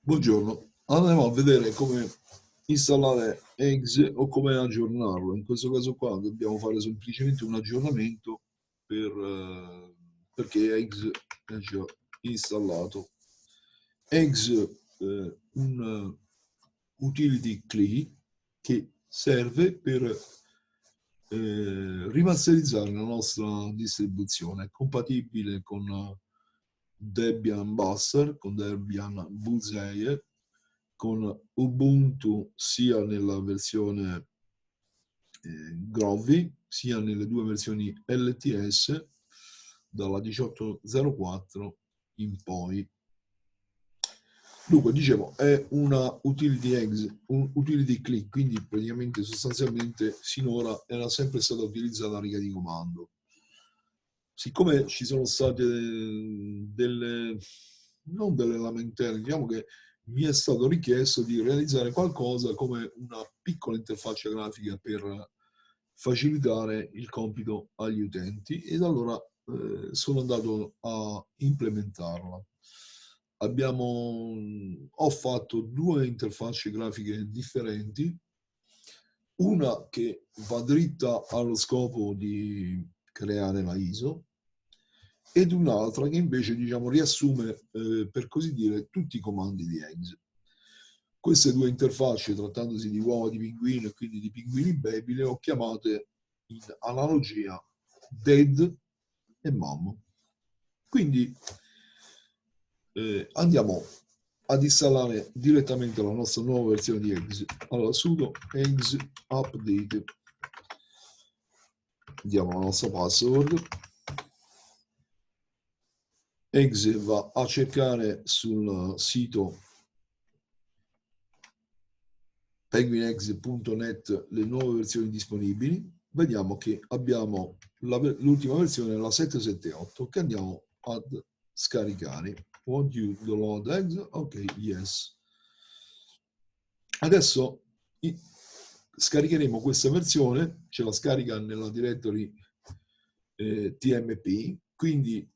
Buongiorno, andremo a vedere come installare eggs o come aggiornarlo. In questo caso qua dobbiamo fare semplicemente un aggiornamento perché eggs è già installato. Eggs, un utility CLI che serve per rimasterizzare la nostra distribuzione, è compatibile con Debian Buster, con Debian Bullseye, con Ubuntu sia nella versione Groovy sia nelle due versioni LTS dalla 18.04 in poi. Dunque, dicevo, è una utility eggs, un utility click, quindi praticamente sostanzialmente sinora era sempre stata utilizzata la riga di comando. Siccome ci sono state non delle lamentele, diciamo che mi è stato richiesto di realizzare qualcosa come una piccola interfaccia grafica per facilitare il compito agli utenti ed allora sono andato a implementarla. Ho fatto due interfacce grafiche differenti, una che va dritta allo scopo di creare la ISO ed un'altra che invece riassume per così dire tutti i comandi di eggs. Queste due interfacce, trattandosi di uova di pinguino e quindi di pinguini baby, le ho chiamate in analogia dead e mom. Quindi andiamo ad installare direttamente la nostra nuova versione di eggs. Allora, sudo eggs update, diamo la nostra password. Eggs va a cercare sul sito penguineggs.net le nuove versioni disponibili. Vediamo che abbiamo l'ultima versione, la 778, che andiamo ad scaricare. Want you download eggs? Ok, yes. Adesso scaricheremo questa versione, ce la scarica nella directory tmp, quindi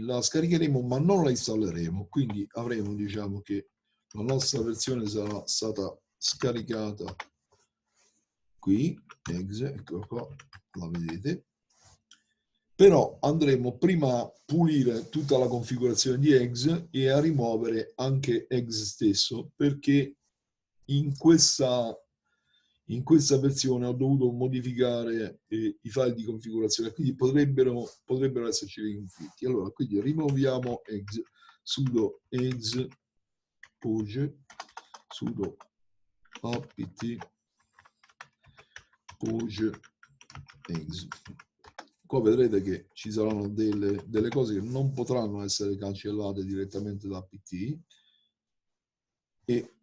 la scaricheremo ma non la installeremo, quindi avremo, diciamo, che la nostra versione sarà stata scaricata qui, eggs, ecco qua, la vedete, però andremo prima a pulire tutta la configurazione di eggs e a rimuovere anche eggs stesso, perché in questa versione ho dovuto modificare i file di configurazione, quindi potrebbero esserci dei conflitti. Allora, quindi rimuoviamo eggs, sudo eggs purge, sudo apt purge eggs. Qua vedrete che ci saranno delle cose che non potranno essere cancellate direttamente da apt e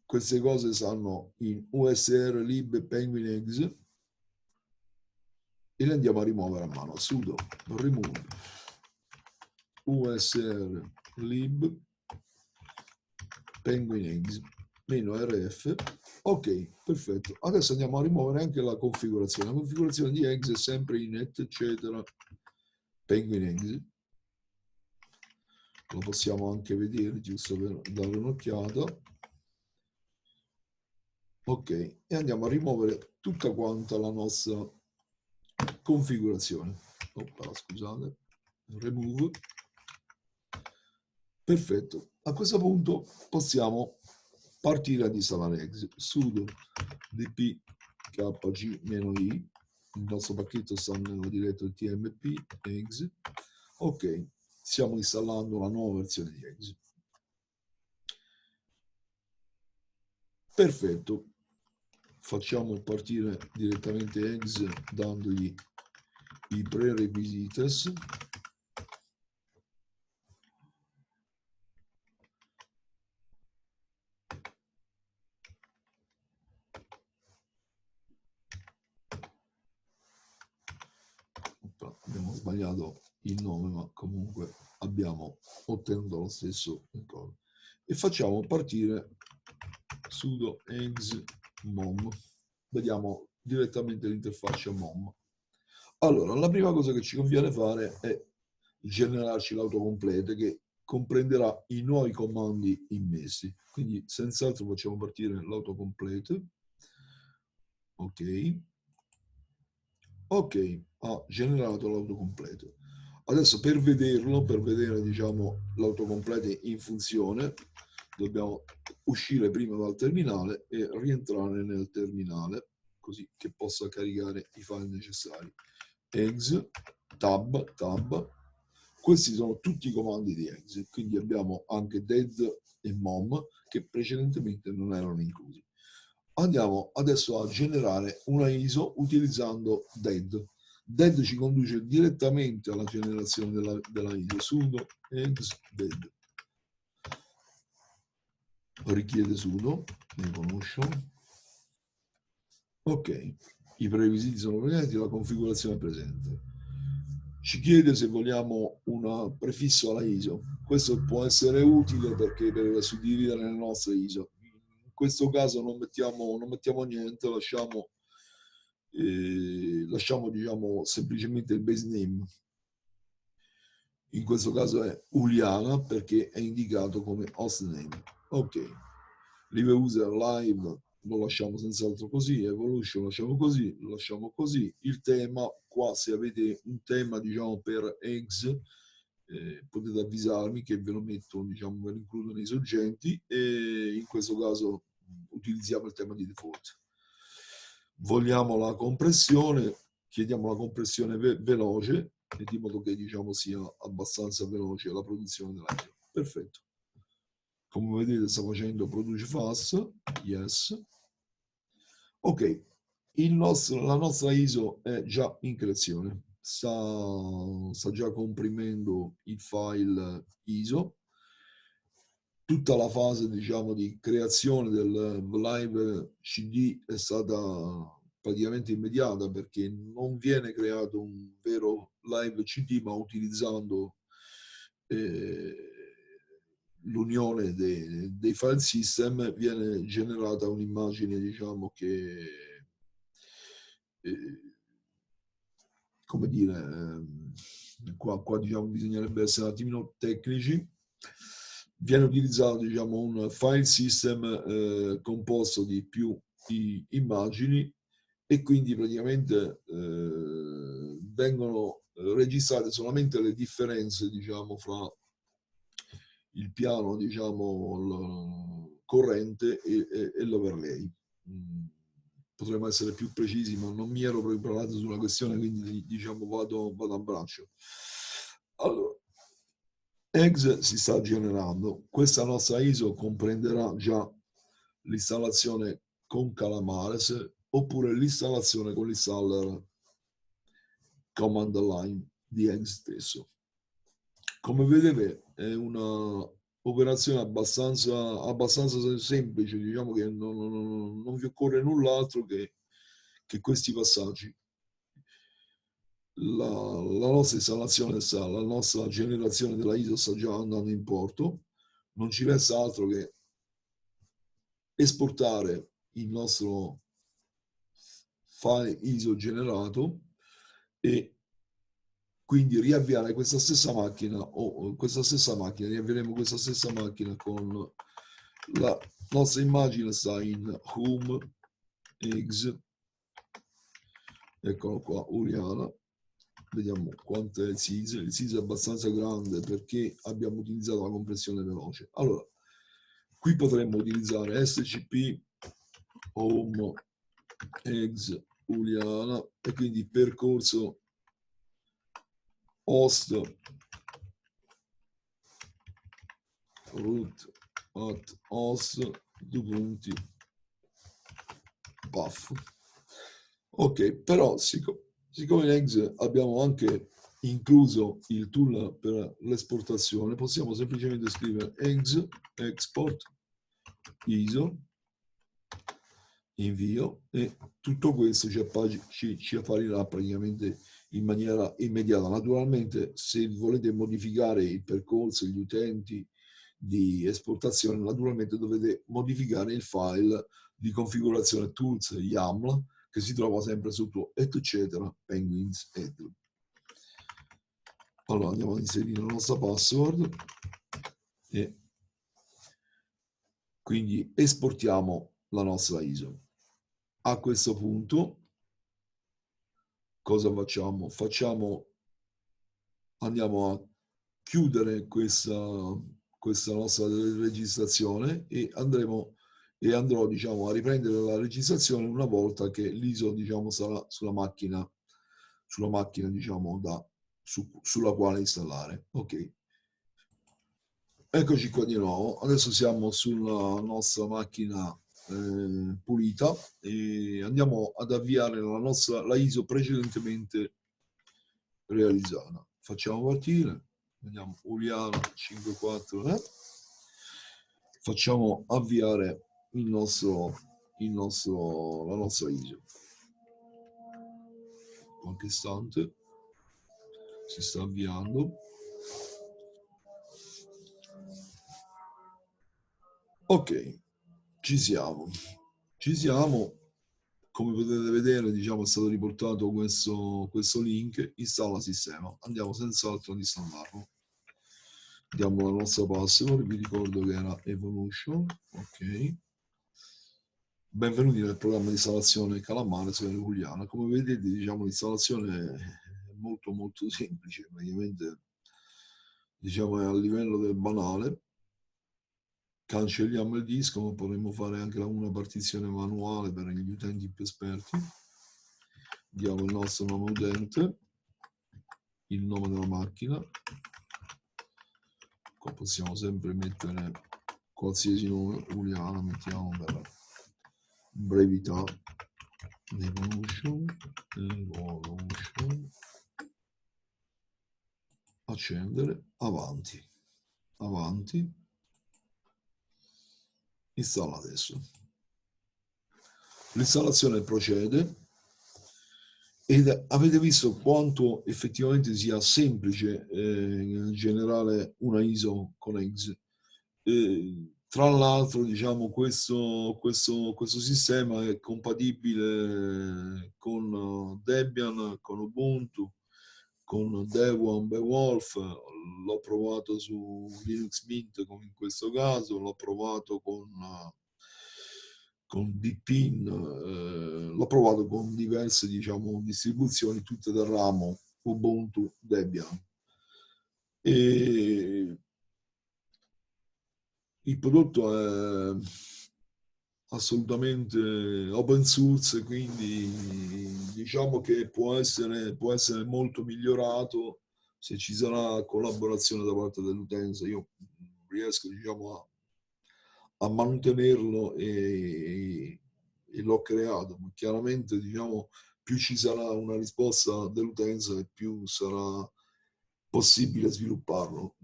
queste cose stanno in usr lib penguin eggs e le andiamo a rimuovere a mano. Sudo remove usr lib penguin eggs -rf. Ok, perfetto. Adesso andiamo a rimuovere anche la configurazione. La configurazione di eggs è sempre in eccetera penguin eggs. Lo possiamo anche vedere, giusto per dare un'occhiata. Ok, e andiamo a rimuovere tutta quanta la nostra configurazione. Oppala, scusate, remove. Perfetto, a questo punto possiamo partire ad installare eggs. Sudo dpkg-i, il nostro pacchetto sta nella diretta tmp eggs. Ok, stiamo installando la nuova versione di eggs. Perfetto, facciamo partire direttamente eggs dandogli i prerequisites. Abbiamo sbagliato il nome, ma comunque abbiamo ottenuto lo stesso ricordo. E facciamo partire sudo eggs mom. Vediamo direttamente l'interfaccia mom. Allora, la prima cosa che ci conviene fare è generarci l'autocomplete, che comprenderà i nuovi comandi immessi. Quindi senz'altro facciamo partire l'autocomplete. Ok. Ok, ha generato l'autocompleto. Adesso per vederlo, per vedere diciamo l'autocomplete in funzione, dobbiamo uscire prima dal terminale e rientrare nel terminale così che possa caricare i file necessari. Ex, tab, questi sono tutti i comandi di ex, quindi abbiamo anche dead e mom che precedentemente non erano inclusi. Andiamo adesso a generare una ISO utilizzando dead. Dead ci conduce direttamente alla generazione della ISO. Sudo ex dead. Richiede sudo evolution. Ok, i prerequisiti sono presenti, la configurazione è presente. Ci chiede se vogliamo un prefisso alla ISO. Questo può essere utile perché per suddividere le nostre ISO. In questo caso non mettiamo niente, lasciamo diciamo semplicemente il base name. In questo caso è Uliana perché è indicato come hostname. Ok, live user live lo lasciamo senz'altro così, evolution lo lasciamo così. Il tema, qua se avete un tema diciamo per eggs, potete avvisarmi che ve lo metto, diciamo, ve lo includo nei soggetti e in questo caso utilizziamo il tema di default. Vogliamo la compressione, chiediamo la compressione veloce, di modo che diciamo sia abbastanza veloce la produzione dell'audio. Perfetto. Come vedete sta facendo produce fast, yes. Ok, la nostra ISO è già in creazione, sta già comprimendo il file ISO. Tutta la fase diciamo di creazione del live CD è stata praticamente immediata perché non viene creato un vero live CD ma utilizzando l'unione dei file system viene generata un'immagine diciamo che come dire qua diciamo bisognerebbe essere un attimino tecnici. Viene utilizzato diciamo un file system composto di più immagini e quindi praticamente vengono registrate solamente le differenze diciamo fra il piano diciamo corrente e l'overlay. Potremmo essere più precisi ma non mi ero preparato su una questione quindi diciamo vado a braccio. Allora, ex si sta generando, questa nostra ISO comprenderà già l'installazione con Calamares oppure l'installazione con l'installer command line di ex stesso. Come vedete è una operazione abbastanza semplice, diciamo che non vi occorre null'altro che questi passaggi. La nostra installazione la nostra generazione della ISO sta già andando in porto, non ci resta altro che esportare il nostro file ISO generato e quindi riavviare questa stessa macchina riavvieremo questa stessa macchina con la nostra immagine sta in home eggs, eccolo qua, Uriana. Vediamo quanto è il SIS è abbastanza grande perché abbiamo utilizzato la compressione veloce. Allora, qui potremmo utilizzare SCP home eggs Uliana e quindi percorso host root at host 2 punti buff. Ok, però siccome in eggs abbiamo anche incluso il tool per l'esportazione, possiamo semplicemente scrivere eggs export ISO invio e tutto questo ci apparirà praticamente in maniera immediata. Naturalmente se volete modificare il percorso, gli utenti di esportazione, naturalmente dovete modificare il file di configurazione tools YAML che si trova sempre sotto eccetera penguins ed. Allora andiamo ad inserire la nostra password e quindi esportiamo la nostra ISO. A questo punto cosa facciamo? Andiamo a chiudere questa nostra registrazione e andrò diciamo a riprendere la registrazione una volta che l'ISO diciamo sarà sulla macchina diciamo sulla quale installare. Ok, eccoci qua di nuovo. Adesso siamo sulla nostra macchina pulita e andiamo ad avviare la ISO precedentemente realizzata. Facciamo partire, vediamo Uliano 54, facciamo avviare la nostra ISO. Qualche istante, si sta avviando. Ok, ci siamo. Come potete vedere, diciamo, è stato riportato questo link, installa sistema. Andiamo senz'altro ad installarlo. Diamo la nostra password, vi ricordo che era Evolution, ok. Benvenuti nel programma di installazione Calamare su Juliana. Come vedete, diciamo, l'installazione è molto molto semplice, praticamente diciamo è a livello del banale. Cancelliamo il disco, ma potremmo fare anche una partizione manuale per gli utenti più esperti. Diamo il nostro nome utente, il nome della macchina. Qua possiamo sempre mettere qualsiasi nome, Juliana, mettiamo per brevità. Evolution, accendere, avanti, installa adesso. L'installazione procede ed avete visto quanto effettivamente sia semplice in generale una ISO con Eggs. Tra l'altro, diciamo, questo sistema è compatibile con Debian, con Ubuntu, con Devuan, Beowulf. L'ho provato su Linux Mint come in questo caso, l'ho provato con Deepin, l'ho provato con diverse diciamo, distribuzioni, tutte del ramo Ubuntu Debian. E il prodotto è assolutamente open source, quindi diciamo che può essere molto migliorato se ci sarà collaborazione da parte dell'utenza. Io riesco diciamo a mantenerlo e l'ho creato, ma chiaramente diciamo più ci sarà una risposta dell'utenza e più sarà possibile svilupparlo.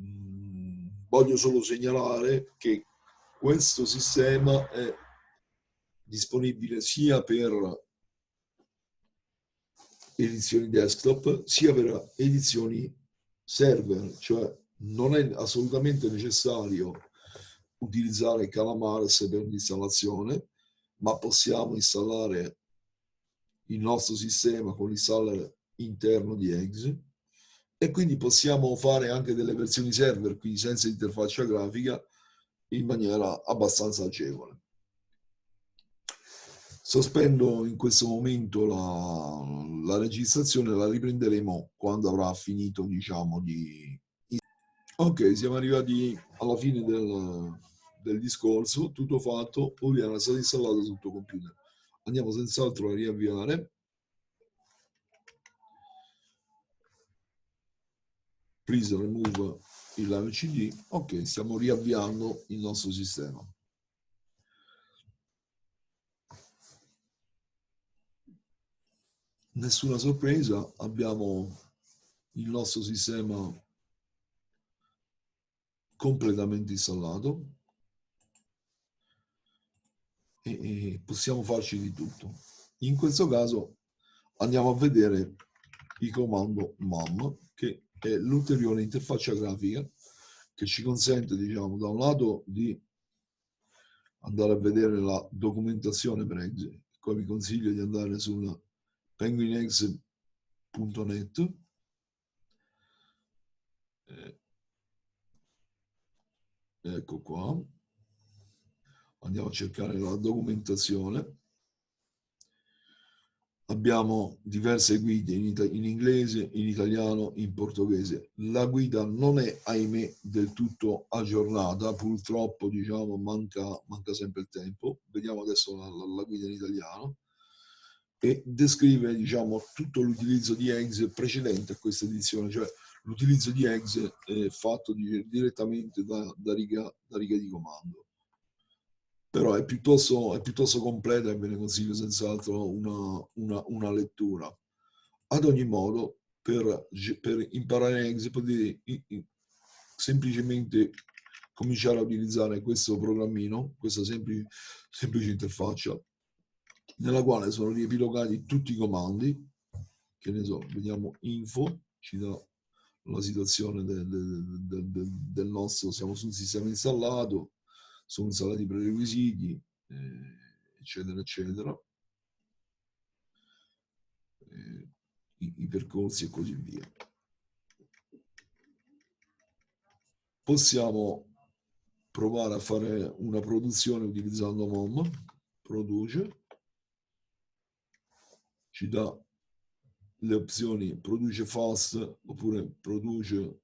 Voglio solo segnalare che questo sistema è disponibile sia per edizioni desktop sia per edizioni server, cioè non è assolutamente necessario utilizzare Calamares per l'installazione, ma possiamo installare il nostro sistema con l'installer interno di Eggs e quindi possiamo fare anche delle versioni server, quindi senza interfaccia grafica, in maniera abbastanza agevole. Sospendo in questo momento la registrazione, la riprenderemo quando avrà finito, diciamo, di... Ok, siamo arrivati alla fine del discorso, tutto fatto, Oriana è stata installata sul tuo computer. Andiamo senz'altro a riavviare. Please remove il live CD. Ok, stiamo riavviando il nostro sistema. Nessuna sorpresa, abbiamo il nostro sistema completamente installato e possiamo farci di tutto. In questo caso andiamo a vedere il comando MAM, che è l'ulteriore interfaccia grafica che ci consente, diciamo, da un lato di andare a vedere la documentazione per Eggs. Qua vi consiglio di andare sul penguineggs.net ecco qua, andiamo a cercare la documentazione. Abbiamo diverse guide in inglese, in italiano, in portoghese. La guida non è, ahimè, del tutto aggiornata, purtroppo, diciamo, manca sempre il tempo. Vediamo adesso la guida in italiano, e descrive, diciamo, tutto l'utilizzo di eggs precedente a questa edizione, cioè l'utilizzo di eggs fatto direttamente da riga di comando. Però è piuttosto completa e ve ne consiglio senz'altro una lettura. Ad ogni modo, per imparare eggs potete semplicemente cominciare a utilizzare questo programmino, questa semplice interfaccia, nella quale sono riepilogati tutti i comandi. Che ne so, vediamo info, ci dà la situazione del nostro, siamo su un sistema installato, sono installati i prerequisiti, eccetera, eccetera, i percorsi e così via. Possiamo provare a fare una produzione utilizzando MOM, produce, ci dà le opzioni produce fast oppure produce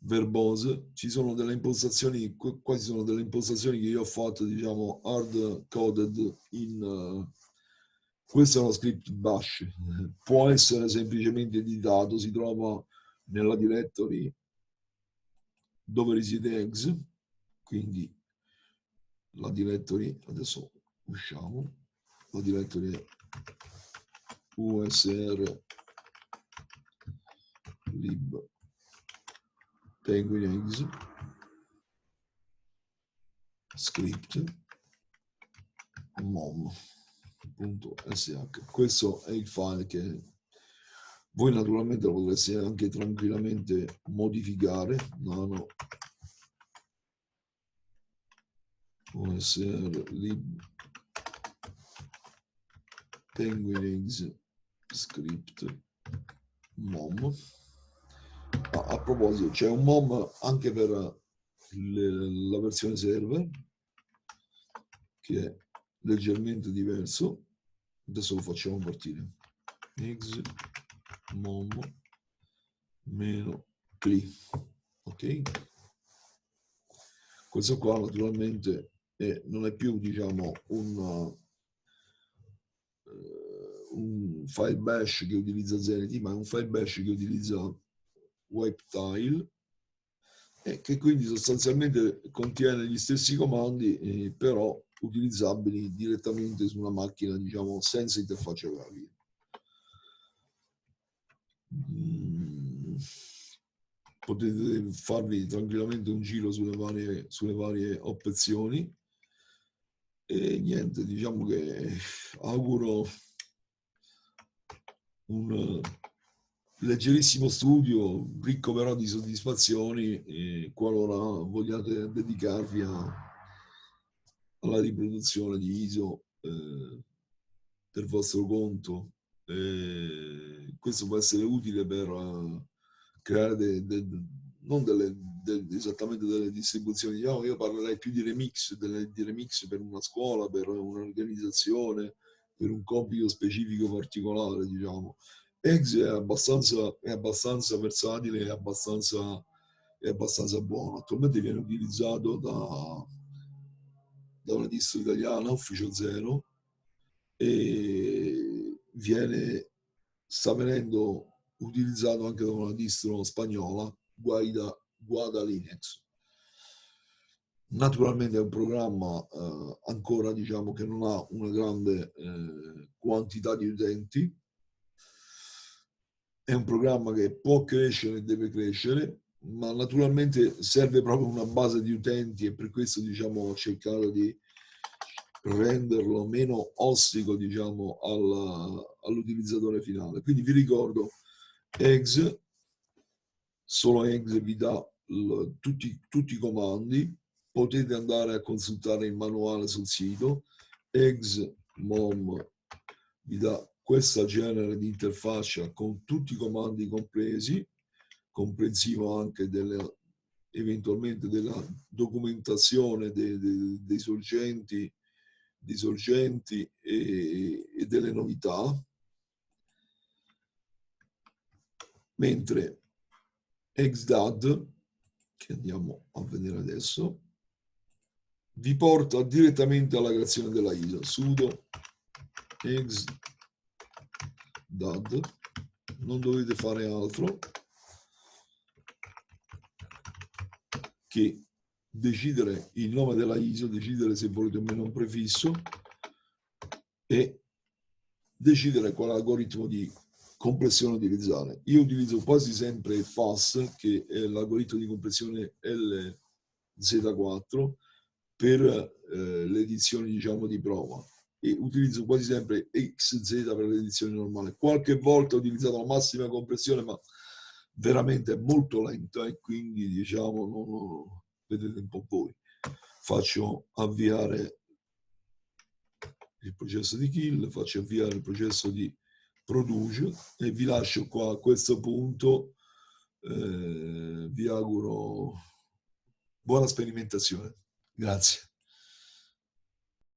verbose. Ci sono delle impostazioni, quasi sono delle impostazioni che io ho fatto, diciamo, hard coded in questo è uno script bash, può essere semplicemente editato, si trova nella directory dove risiede eggs, quindi la directory, adesso usciamo, la directory è usr lib penguin eggs script mom.sh. Questo è il file che voi naturalmente lo potreste anche tranquillamente modificare. Nano usr lib penguin eggs script mom. A proposito, c'è un mom anche per la versione server, che è leggermente diverso. Adesso lo facciamo partire. Eggs mom meno cli. Ok, questo qua naturalmente non è più, diciamo, un file bash che utilizza Zenity, ma è un file bash che utilizza WebTile e che quindi sostanzialmente contiene gli stessi comandi, però utilizzabili direttamente su una macchina, diciamo, senza interfaccia grafica. Potete farvi tranquillamente un giro sulle varie opzioni e niente, diciamo che auguro un leggerissimo studio, ricco però di soddisfazioni, qualora vogliate dedicarvi alla riproduzione di ISO per vostro conto. Questo può essere utile per creare non esattamente delle distribuzioni. Diciamo, io parlerei più di remix, di remix per una scuola, per un'organizzazione, per un compito specifico particolare, diciamo. Eggs è abbastanza versatile, è abbastanza buono. Attualmente viene utilizzato da una distro italiana, Ufficio Zero, e sta venendo utilizzato anche da una distro spagnola, Guada Linux. Naturalmente è un programma ancora, diciamo, che non ha una grande quantità di utenti. È un programma che può crescere e deve crescere, ma naturalmente serve proprio una base di utenti e per questo, diciamo, ho cercato di renderlo meno ostico, diciamo, all'utilizzatore finale. Quindi vi ricordo, eggs, solo eggs vi dà tutti i comandi, potete andare a consultare il manuale sul sito. Eggs mom vi dà questa genere di interfaccia con tutti i comandi compresi, comprensivo anche eventualmente della documentazione dei sorgenti e delle novità, mentre Exdad, che andiamo a vedere adesso, vi porta direttamente alla creazione della ISO. Sudo exdad, non dovete fare altro che decidere il nome della ISO, decidere se volete o meno un prefisso e decidere quale algoritmo di compressione utilizzare. Io utilizzo quasi sempre FAS, che è l'algoritmo di compressione LZ4 per le edizioni, diciamo, di prova, e utilizzo quasi sempre XZ per le edizioni normali. Qualche volta ho utilizzato la massima compressione, ma veramente è molto lenta e quindi, diciamo, vedete un po' voi. Faccio avviare il processo di kill, faccio avviare il processo di produce e vi lascio qua a questo punto. Vi auguro buona sperimentazione. Grazie.